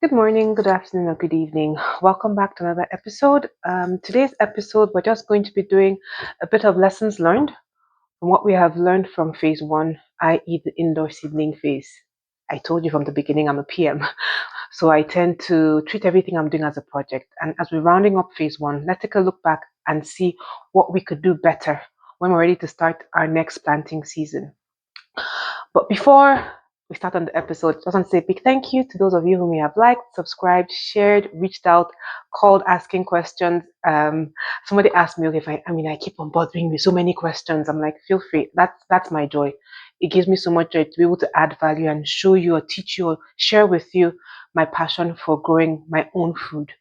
Good morning, good afternoon, or good evening. Welcome back to another episode. Today's episode, we're just going to be doing a bit of lessons learned from what we have learned from phase one, i.e., the indoor seedling phase. I told you from the beginning I'm a PM, so I tend to treat everything I'm doing as a project. And as we're rounding up phase one, let's take a look back and see what we could do better when we're ready to start our next planting season. But before we start on the episode, I just want to say a big thank you to those of you who may have liked, subscribed, shared, reached out, called asking questions. Somebody asked me, okay, fine. I keep on bothering me, so many questions. I'm like, feel free. That's my joy. It gives me so much joy to be able to add value and show you or teach you or share with you my passion for growing my own food.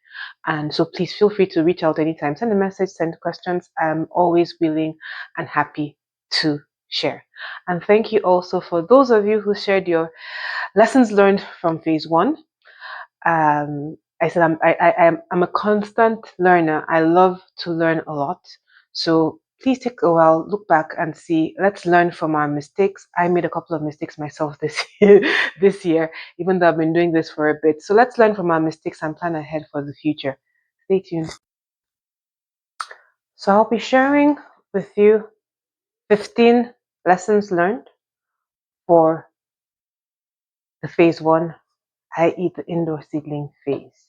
And so please feel free to reach out anytime. Send a message, send questions. I'm always willing and happy to share. And thank you also for those of you who shared your lessons learned from phase one. I said I'm a constant learner. I love to learn a lot. So please take a while, look back and see. Let's learn from our mistakes. I made a couple of mistakes myself this year, even though I've been doing this for a bit. So let's learn from our mistakes and plan ahead for the future. Stay tuned. So I'll be sharing with you 15 lessons learned for the phase one, i.e., the indoor seedling phase.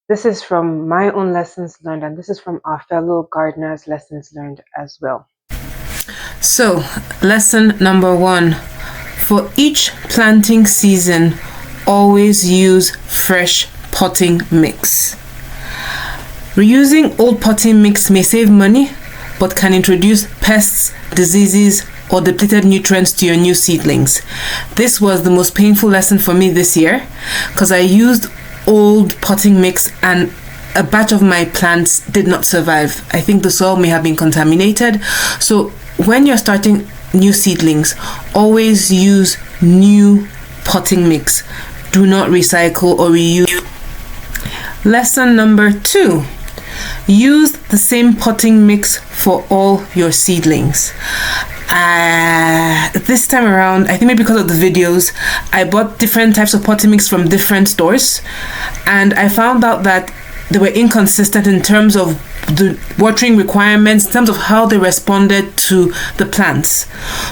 This is from my own lessons learned, and this is from our fellow gardeners' lessons learned as well. So, lesson number 1. For each planting season, always use fresh potting mix. Reusing old potting mix may save money, but can introduce pests, diseases, or depleted nutrients to your new seedlings. This was the most painful lesson for me this year because I used old potting mix and a batch of my plants did not survive. I think the soil may have been contaminated. So when you're starting new seedlings, always use new potting mix. Do not recycle or reuse. Lesson number 2. Use the same potting mix for all your seedlings. This time around, I think maybe because of the videos, I bought different types of potting mix from different stores, and I found out that they were inconsistent in terms of the watering requirements, in terms of how they responded to the plants.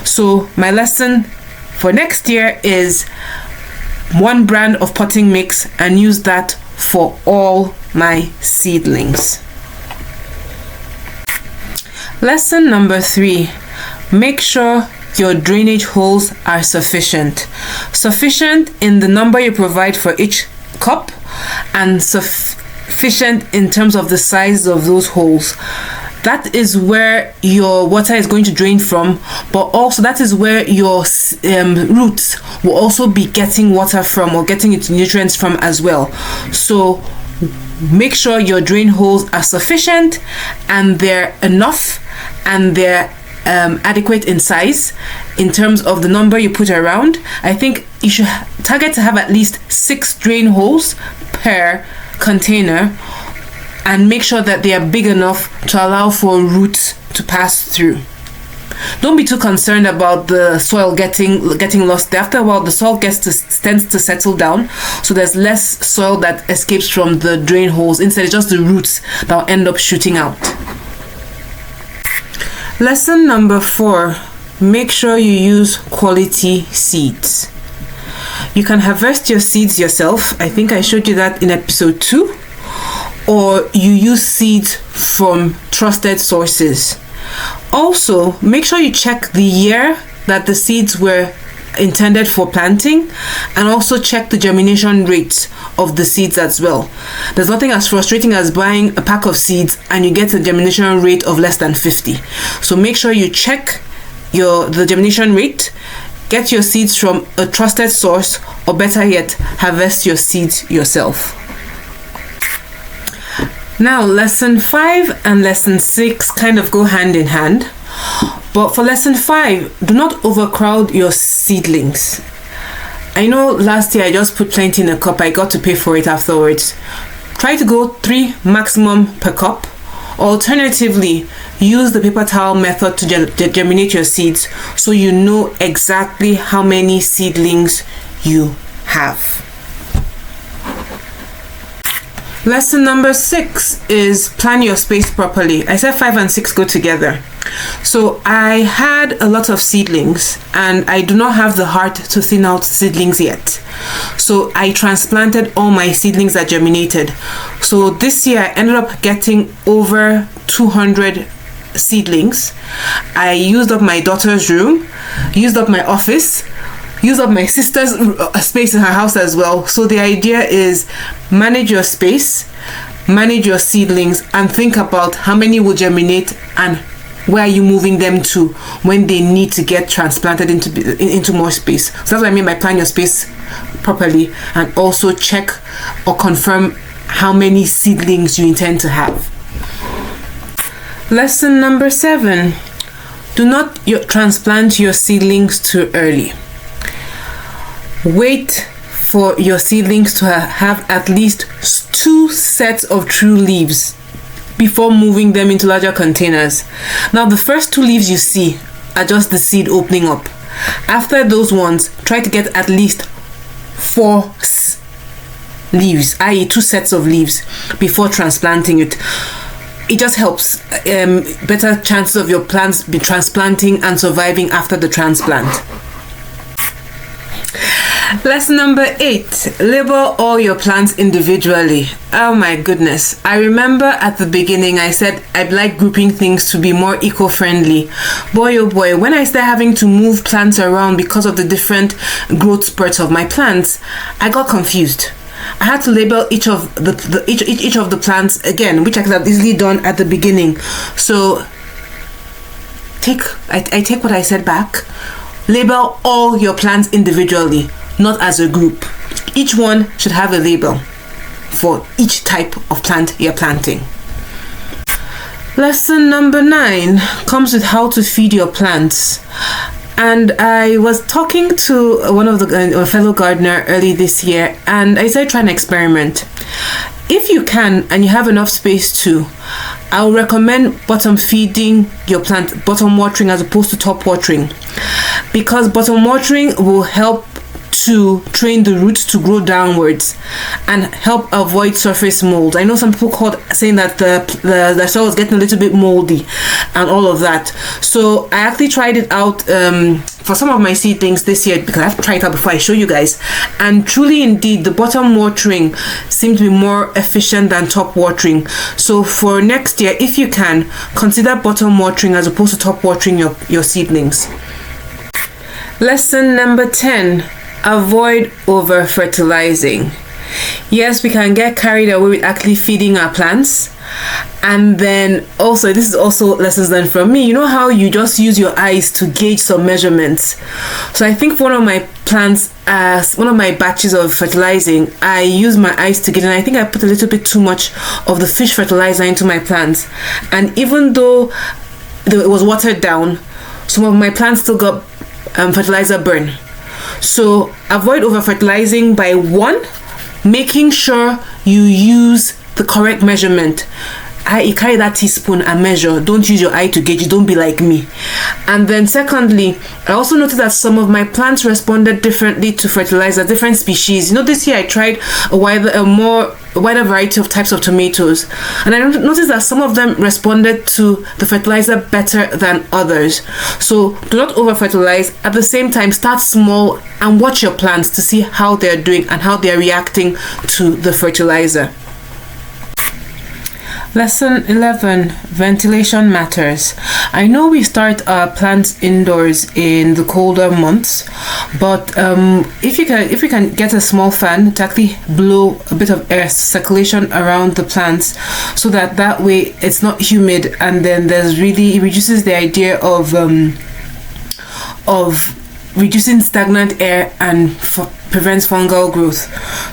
So my lesson for next year is one brand of potting mix and use that for all my seedlings. Lesson number 3. Make sure your drainage holes are sufficient. Sufficient in the number you provide for each cup and sufficient in terms of the size of those holes. That is where your water is going to drain from, but also that is where your roots will also be getting water from or getting its nutrients from as well. So make sure your drain holes are sufficient and they're enough and they're adequate in size in terms of the number you put around. I think you should target to have at least 6 drain holes per container and make sure that they are big enough to allow for roots to pass through. Don't be too concerned about the soil getting lost. After a while, the soil tends to settle down, so there's less soil that escapes from the drain holes. Instead, it's just the roots that will end up shooting out. Lesson number 4. Make sure you use quality seeds. You can harvest your seeds yourself. I think I showed you that in episode 2. Or you use seeds from trusted sources. Also, make sure you check the year that the seeds were intended for planting and also check the germination rates of the seeds as well. There's nothing as frustrating as buying a pack of seeds and you get a germination rate of less than 50. So make sure you check the germination rate, get your seeds from a trusted source, or better yet, harvest your seeds yourself. Now, lesson 5 and lesson 6 kind of go hand in hand. But for lesson 5, do not overcrowd your seedlings. I know last year I just put plenty in a cup. I got to pay for it afterwards. Try to go 3 maximum per cup. Alternatively, use the paper towel method to germinate your seeds so you know exactly how many seedlings you have. Lesson number 6 is plan your space properly. I said 5 and 6 go together. So I had a lot of seedlings and I do not have the heart to thin out seedlings yet. So I transplanted all my seedlings that germinated. So this year I ended up getting over 200 seedlings. I used up my daughter's room, used up my office, used up my sister's space in her house as well. So the idea is manage your space, manage your seedlings, and think about how many will germinate and where are you moving them to when they need to get transplanted into more space. So that's what I mean by plan your space properly, and also check or confirm how many seedlings you intend to have. Lesson number 7. Do not transplant your seedlings too early. Wait for your seedlings to have at least 2 sets of true leaves before moving them into larger containers. Now, the first 2 leaves you see are just the seed opening up. After those ones, try to get at least 4 leaves, i.e. 2 sets of leaves, before transplanting it. It just helps better chances of your plants be transplanting and surviving after the transplant. Lesson number 8. Label all your plants individually. Oh my goodness. I remember at the beginning I said I'd like grouping things to be more eco-friendly. Boy oh boy, when I started having to move plants around because of the different growth spurts of my plants, I got confused. I had to label each of the plants again, which I could have easily done at the beginning. So I take what I said back. Label all your plants individually, not as a group. Each one should have a label for each type of plant you're planting. Lesson number 9 comes with how to feed your plants. And I was talking to one of a fellow gardener early this year, and I said try an experiment. If you can and you have enough space to, I would recommend bottom feeding your plant, bottom watering as opposed to top watering, because bottom watering will help to train the roots to grow downwards and help avoid surface mold. I know some people saying that the soil is getting a little bit moldy and all of that. So I actually tried it out for some of my seedlings this year, because I have to try it out before I show you guys. And truly indeed, the bottom watering seems to be more efficient than top watering. So for next year, if you can, consider bottom watering as opposed to top watering your seedlings. Lesson number 10. Avoid over fertilizing. Yes, we can get carried away with actually feeding our plants. And then also, this is also lessons learned from me. You know how you just use your eyes to gauge some measurements? So I think for one of my plants, as one of my batches of fertilizing, I used my eyes to gauge, and I think I put a little bit too much of the fish fertilizer into my plants. And even though it was watered down, some of my plants still got fertilizer burn. So avoid over fertilizing by 1, making sure you use the correct measurement. You carry that teaspoon and measure. Don't use your eye to gauge it. Don't be like me. And then secondly, I also noticed that some of my plants responded differently to fertilizer, different species. You know, this year I tried a wider variety of types of tomatoes, and I noticed that some of them responded to the fertilizer better than others. So do not over fertilize. At the same time, start small and watch your plants to see how they're doing and how they're reacting to the fertilizer. Lesson 11. Ventilation matters. I know we start our plants indoors in the colder months, but if we can get a small fan to actually blow a bit of air circulation around the plants, so that way it's not humid, and then it reduces the idea of reducing stagnant air and prevents fungal growth.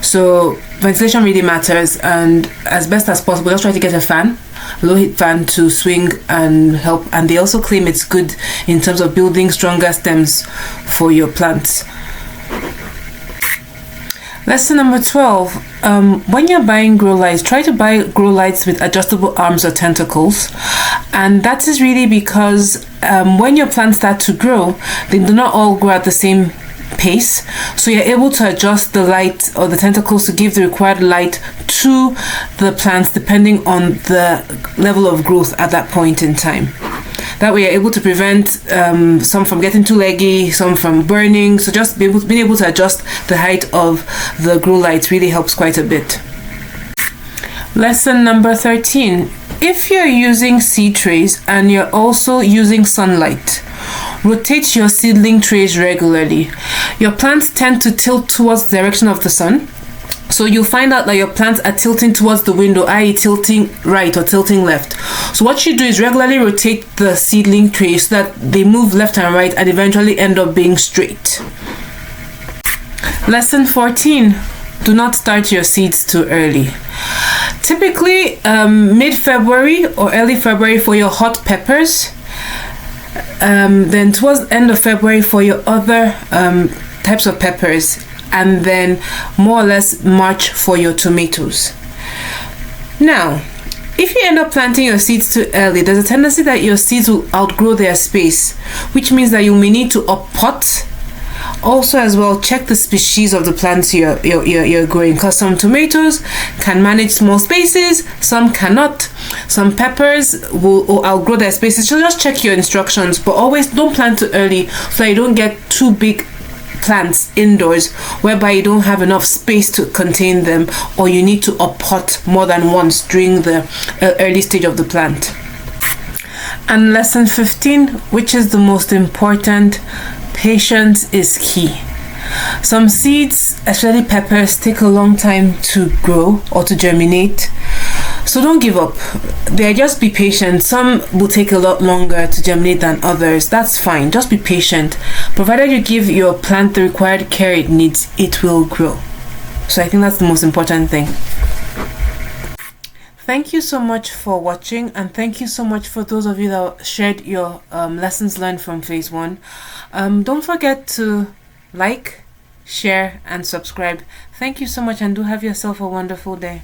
So ventilation really matters, and as best as possible, just try to get a low heat fan to swing and help. And they also claim it's good in terms of building stronger stems for your plants. Lesson number 12. When you're buying grow lights, try to buy grow lights with adjustable arms or tentacles. And that is really because when your plants start to grow, they do not all grow at the same pace, so you're able to adjust the light or the tentacles to give the required light to the plants depending on the level of growth at that point in time. That way you're able to prevent some from getting too leggy, some from burning. So just being able to adjust the height of the grow lights really helps quite a bit. Lesson number 13. If you're using seed trays and you're also using sunlight, rotate your seedling trays regularly. Your plants tend to tilt towards the direction of the sun. So you'll find out that your plants are tilting towards the window, i.e. tilting right or tilting left. So what you do is regularly rotate the seedling trays so that they move left and right and eventually end up being straight. Lesson 14. Do not start your seeds too early. Typically mid-February or early February for your hot peppers, then towards the end of February for your other types of peppers, and then more or less March for your tomatoes. Now, if you end up planting your seeds too early, there's a tendency that your seeds will outgrow their space, which means that you may need to up-pot. Also as well, check the species of the plants you're growing, because some tomatoes can manage small spaces, some cannot. Some peppers will outgrow their spaces. So just check your instructions, but always don't plant too early so that you don't get too big plants indoors whereby you don't have enough space to contain them, or you need to up-pot more than once during the early stage of the plant. And lesson 15, which is the most important, patience is key. Some seeds, especially peppers, take a long time to grow or to germinate. So don't give up. Just be patient. Some will take a lot longer to germinate than others. That's fine. Just be patient. Provided you give your plant the required care it needs, it will grow. So I think that's the most important thing. Thank you so much for watching, and thank you so much for those of you that shared your lessons learned from phase 1. Don't forget to like, share, and subscribe. Thank you so much, and do have yourself a wonderful day.